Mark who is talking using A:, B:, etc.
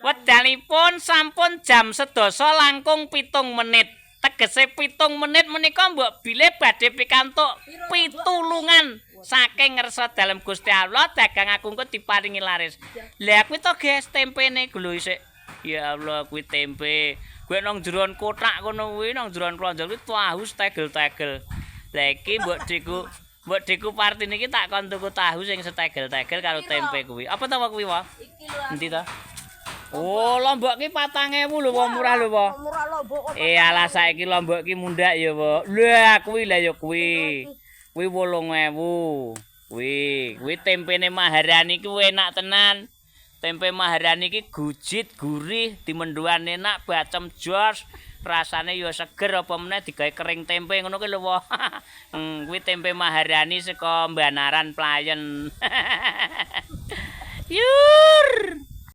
A: Wekdalipun sampun jam 11 langkung 7 menit. Tegese 7 menit menika mbok bilih badhe pikantuk pitulungan saking ngersa dalem Gusti Allah dagang aku engko diparingi laris. Lah kuwi to guys tempene lho isik. Ya Allah kuwi tempe. Kuwi nang jeron kotak kono kuwi nang jeron klonjol kuwi tahu tegel-tegel. Lah iki Mbok Deku Partini iki tak kon tuku tahu sing setegel-tegel karo tempe kuwi. Apa to kuwi wae? Endi to? Oh, lombok ki 4.000 lho, murah lho, Po.
B: Murah lombok.
A: Alah saiki lombok ki mundhak ya, Po. Lah, kuwi lah ya kuwi. Kuwi 8.000. Kuwi tempene Maharani ki enak tenan. Tempe Maharani ki gujit, gurih, dimenduan enak, bacem jos. Rasane ya seger apa meneh digawe kering tempe ngono ki lho, Po. Kuwi tempe Maharani saka Banaran Playen. Yur.